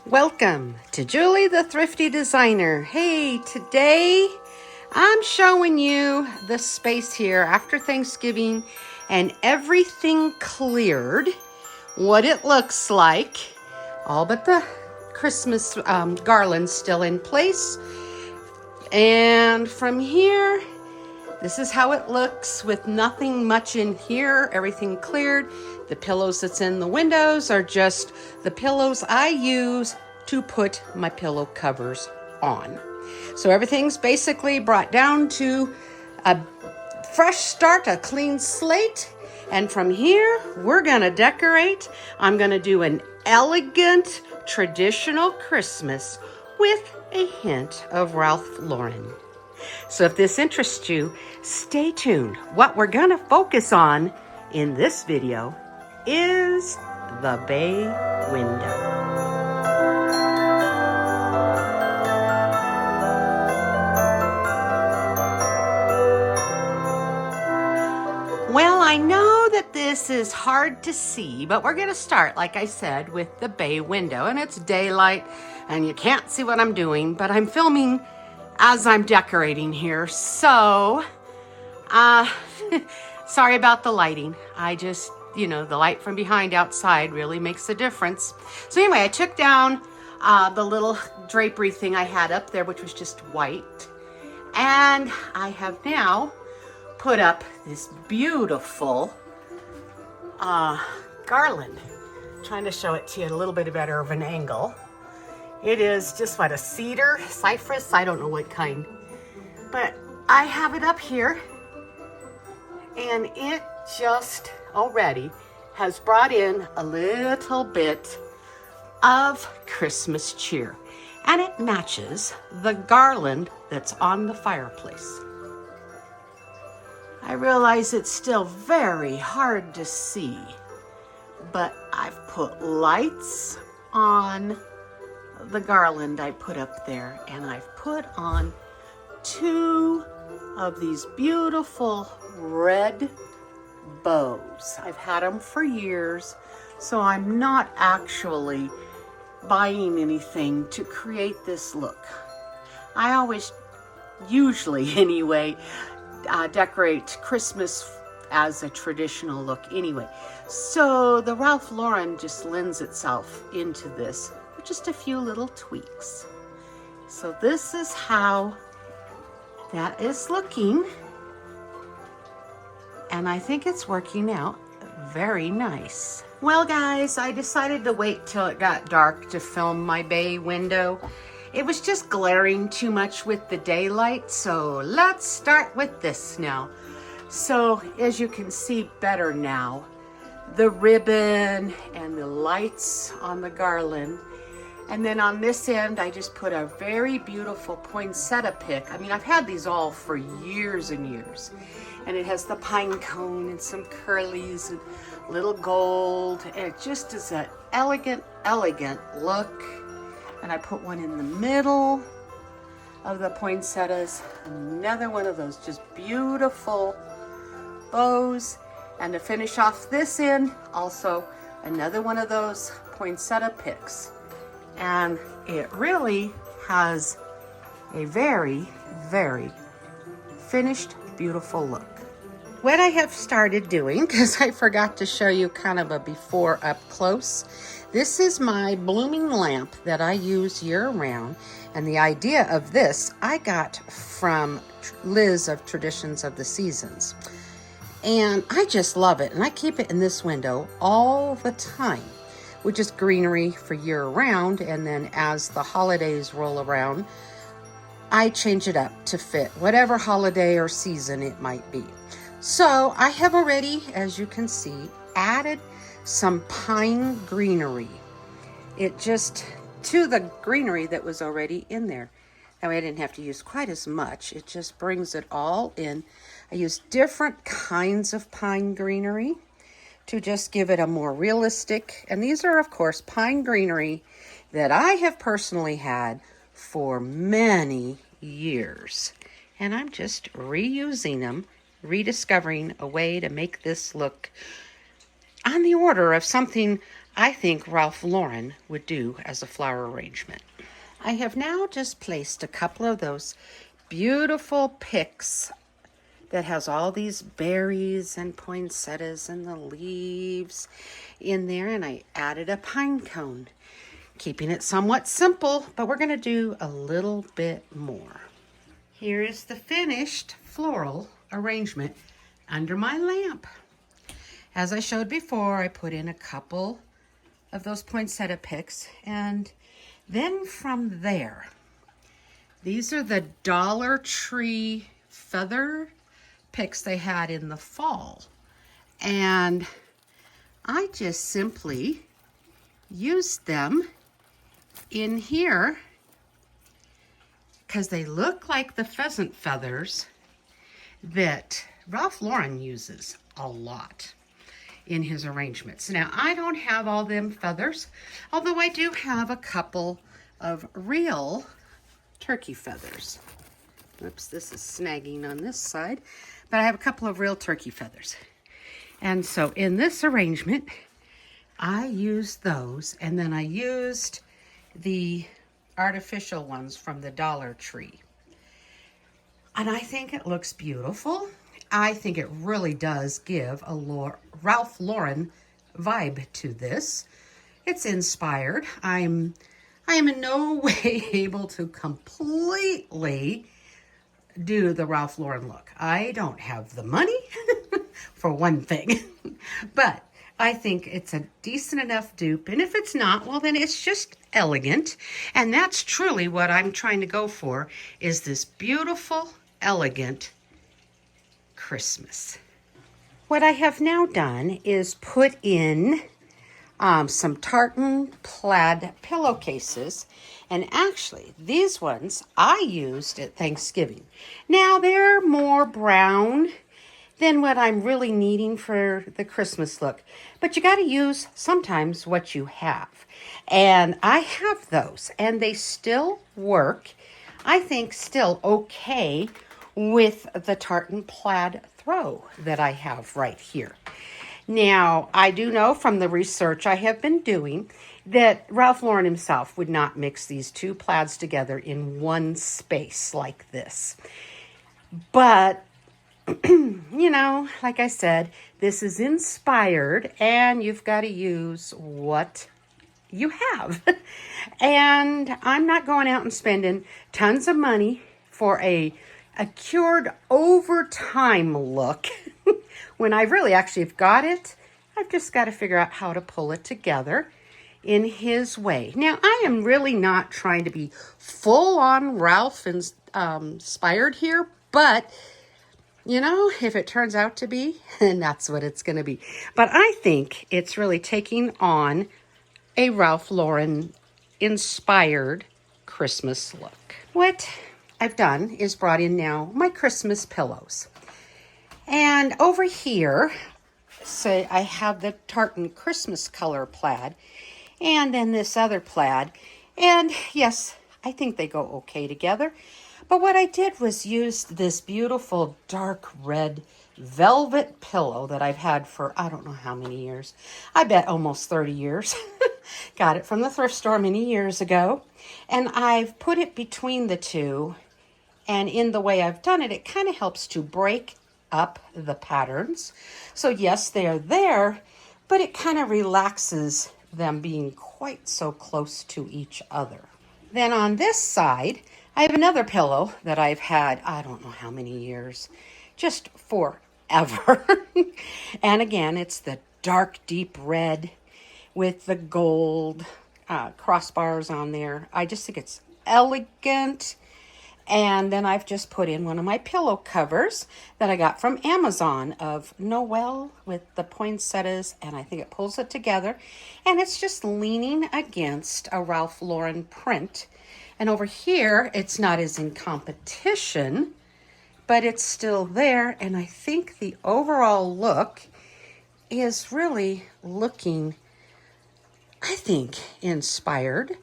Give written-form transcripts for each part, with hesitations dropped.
Welcome to Julie the Thrifty Designer. Hey, today I'm showing you the space here after Thanksgiving and everything cleared, what it looks like, all but the Christmas garlands still in place. And from here, this is how it looks with nothing much in here, everything cleared. The pillows that's in the windows are just the pillows I use to put my pillow covers on. So everything's basically brought down to a fresh start, a clean slate. And from here, we're gonna decorate. I'm gonna do an elegant, traditional Christmas with a hint of Ralph Lauren. So if this interests you, stay tuned. What we're gonna focus on in this video is the bay window. Well, I know that this is hard to see, but we're gonna start, like I said, with the bay window. And it's daylight and you can't see what I'm doing, but I'm filming as I'm decorating here. So, sorry about the lighting. I just, the light from behind outside really makes a difference. So anyway, I took down the little drapery thing I had up there, which was just white. And I have now put up this beautiful garland. I'm trying to show it to you at a little bit better of an angle. It is just what, a cedar, cypress, I don't know what kind. But I have it up here and it just already has brought in a little bit of Christmas cheer. And it matches the garland that's on the fireplace. I realize it's still very hard to see, but I've put lights on the garland I put up there, and I've put on 2 of these beautiful red bows. I've had them for years, so I'm not actually buying anything to create this look. I always, usually anyway, decorate Christmas as a traditional look anyway. So the Ralph Lauren just lends itself into this with just a few little tweaks. So this is how that is looking. And I think it's working out very nice. Well guys, I decided to wait till it got dark to film my bay window. It was just glaring too much with the daylight, so let's start with this now. So as you can see better now, the ribbon and the lights on the garland. And then on this end, I just put a very beautiful poinsettia pick. I mean, I've had these all for years and years. And it has the pine cone and some curlies and little gold. And it just is an elegant, elegant look. And I put one in the middle of the poinsettias. Another one of those just beautiful bows. And to finish off this end, also another one of those poinsettia picks. And it really has a very, very finished, beautiful look. What I have started doing, because I forgot to show you kind of a before up close, this is my blooming lamp that I use year-round, and the idea of this I got from Liz of Traditions of the Seasons. And I just love it, and I keep it in this window all the time, which is greenery for year-round, and then as the holidays roll around, I change it up to fit whatever holiday or season it might be. So I have already, as you can see, added some pine greenery. It just, to the greenery that was already in there. That way I didn't have to use quite as much. It just brings it all in. I use different kinds of pine greenery to just give it a more realistic, and these are of course pine greenery that I have personally had for many years. And I'm just reusing them, rediscovering a way to make this look on the order of something I think Ralph Lauren would do as a flower arrangement. I have now just placed a couple of those beautiful picks that has all these berries and poinsettias and the leaves in there, and I added a pine cone, keeping it somewhat simple, but we're going to do a little bit more. Here is the finished floral arrangement under my lamp. As I showed before, I put in a couple of those poinsettia picks, and then from there, these are the Dollar Tree feather picks they had in the fall, and I just simply used them in here because they look like the pheasant feathers that Ralph Lauren uses a lot in his arrangements. Now, I don't have all them feathers, although I do have a couple of real turkey feathers. Oops, this is snagging on this side, but I have a couple of real turkey feathers. And so in this arrangement, I used those, and then I used the artificial ones from the Dollar Tree. And I think it looks beautiful. I think it really does give a Ralph Lauren vibe to this. It's inspired. I am in no way able to completely do the Ralph Lauren look. I don't have the money, for one thing, but I think it's a decent enough dupe. And if it's not, well, then it's just elegant. And that's truly what I'm trying to go for, is this beautiful, elegant Christmas. What I have now done is put in some tartan plaid pillowcases, and actually these ones I used at Thanksgiving. Now they're more brown than what I'm really needing for the Christmas look, but you got to use sometimes what you have, and I have those, and they still work. I think still okay with the tartan plaid throw that I have right here. Now, I do know from the research I have been doing that Ralph Lauren himself would not mix these two plaids together in one space like this. But, you know, like I said, this is inspired, and you've got to use what you have. And I'm not going out and spending tons of money for a cured over time look when I really actually have got it. I've just got to figure out how to pull it together in his way. Now, I am really not trying to be full on Ralph inspired here, but you know, if it turns out to be, then that's what it's going to be. But I think it's really taking on a Ralph Lauren inspired Christmas look. What I've done is brought in now my Christmas pillows. And over here, say I have the tartan Christmas color plaid, and then this other plaid. And yes, I think they go okay together. But what I did was use this beautiful dark red velvet pillow that I've had for I don't know how many years. I bet almost 30 years. Got it from the thrift store many years ago. And I've put it between the two. And in the way I've done it, it kind of helps to break up the patterns. So yes, they are there, but it kind of relaxes them being quite so close to each other. Then on this side, I have another pillow that I've had, I don't know how many years, just forever. And again, it's the dark, deep red with the gold crossbars on there. I just think it's elegant. And then I've just put in one of my pillow covers that I got from Amazon of Noel with the poinsettias, and I think it pulls it together. And it's just leaning against a Ralph Lauren print. And over here, it's not as in competition, but it's still there. And I think the overall look is really looking, I think, inspired.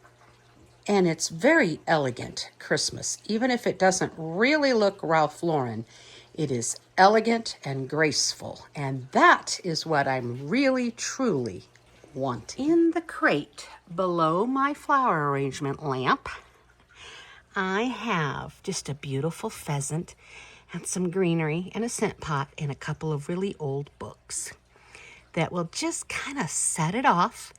And it's very elegant Christmas. Even if it doesn't really look Ralph Lauren, it is elegant and graceful. And that is what I'm really, truly wanting. In the crate below my flower arrangement lamp, I have just a beautiful pheasant and some greenery and a scent pot and a couple of really old books that will just kind of set it off.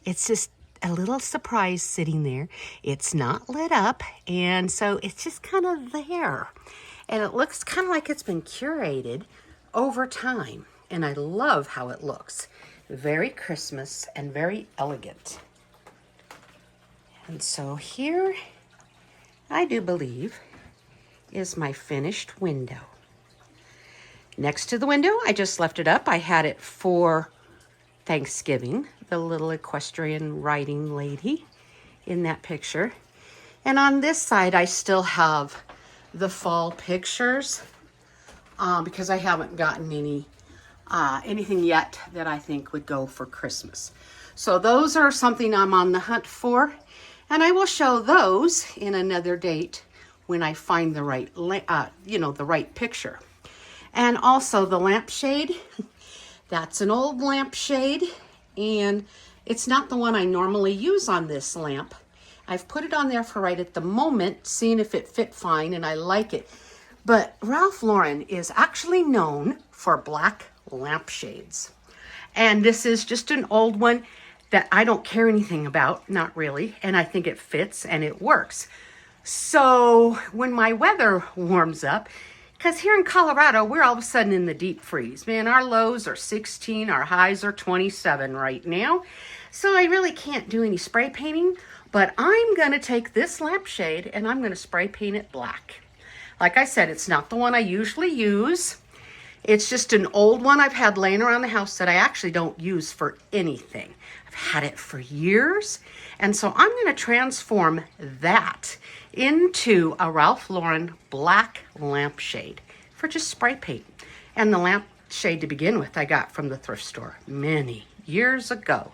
It's just a little surprise sitting there. It's not lit up, and so it's just kind of there. And it looks kind of like it's been curated over time, and I love how it looks. Very Christmas and very elegant. And so here, I do believe, is my finished window. Next to the window, I just left it up. I had it for Thanksgiving, the little equestrian riding lady in that picture. And on this side, I still have the fall pictures because I haven't gotten anything yet that I think would go for Christmas. So those are something I'm on the hunt for, and I will show those in another date when I find the right, the right picture. And also the lampshade. That's an old lampshade, and it's not the one I normally use on this lamp. I've put it on there for right at the moment, seeing if it fit fine, and I like it. But Ralph Lauren is actually known for black lampshades. And this is just an old one that I don't care anything about, not really, and I think it fits and it works. So when my weather warms up, because here in Colorado, we're all of a sudden in the deep freeze. Man, our lows are 16, our highs are 27 right now. So I really can't do any spray painting, but I'm gonna take this lampshade and I'm gonna spray paint it black. Like I said, it's not the one I usually use. It's just an old one I've had laying around the house that I actually don't use for anything. I've had it for years. And so I'm gonna transform that into a Ralph Lauren black lampshade for just spray paint. And the lampshade to begin with, I got from the thrift store many years ago.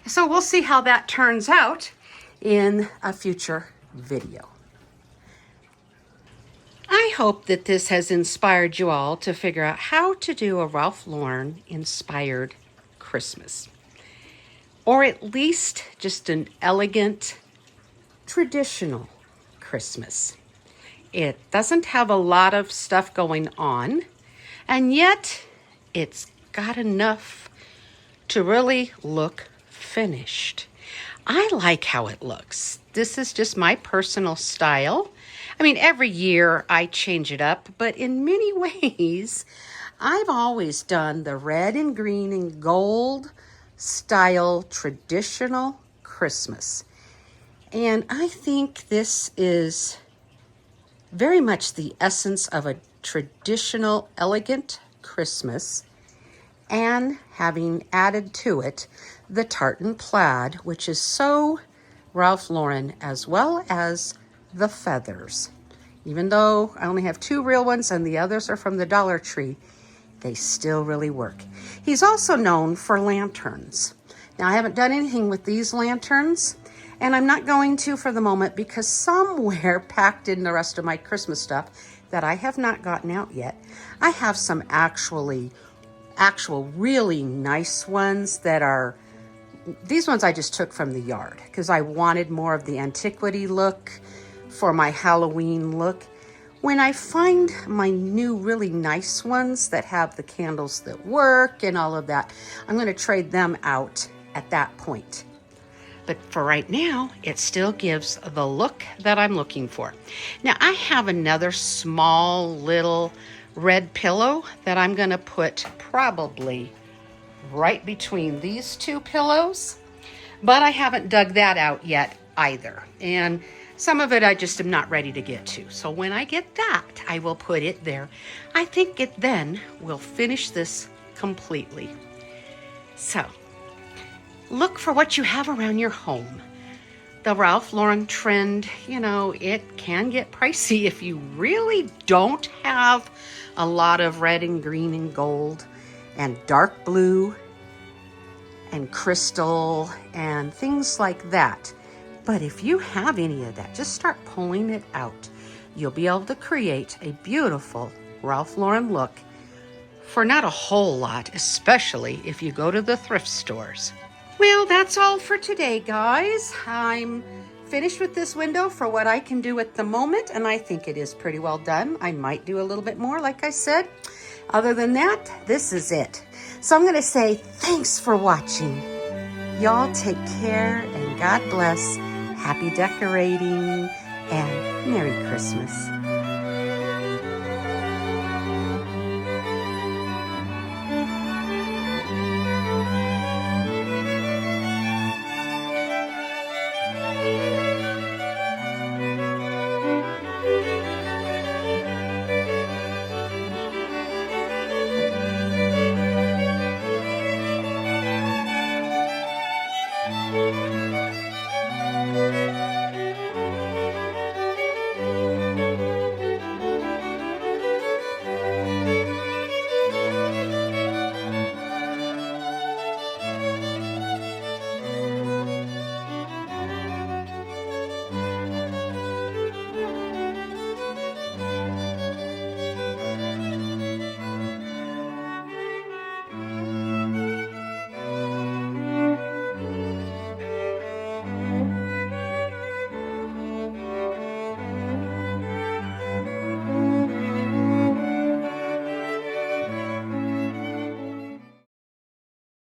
So we'll see how that turns out in a future video. I hope that this has inspired you all to figure out how to do a Ralph Lauren inspired Christmas. Or at least just an elegant, traditional Christmas. It doesn't have a lot of stuff going on, and yet it's got enough to really look finished. I like how it looks. This is just my personal style. I mean, every year I change it up, but in many ways, I've always done the red and green and gold style traditional Christmas. And I think this is very much the essence of a traditional, elegant Christmas, and having added to it the tartan plaid, which is so Ralph Lauren, as well as the feathers. Even though I only have 2 real ones and the others are from the Dollar Tree, they still really work. He's also known for lanterns. Now, I haven't done anything with these lanterns, and I'm not going to for the moment because somewhere packed in the rest of my Christmas stuff that I have not gotten out yet, I have some actual really nice ones that are, these ones I just took from the yard because I wanted more of the antiquity look for my Halloween look. When I find my new really nice ones that have the candles that work and all of that, I'm going to trade them out at that point. But for right now, it still gives the look that I'm looking for. Now, I have another small little red pillow that I'm going to put probably right between these 2 pillows, but I haven't dug that out yet either. And some of it I just am not ready to get to. So when I get that, I will put it there. I think it then will finish this completely. So look for what you have around your home. The Ralph Lauren trend, it can get pricey if you really don't have a lot of red and green and gold and dark blue and crystal and things like that. But if you have any of that, just start pulling it out. You'll be able to create a beautiful Ralph Lauren look for not a whole lot, especially if you go to the thrift stores. Well, that's all for today, guys. I'm finished with this window for what I can do at the moment, and I think it is pretty well done. I might do a little bit more, like I said. Other than that, this is it. So I'm going to say thanks for watching. Y'all take care, and God bless. Happy decorating, and Merry Christmas.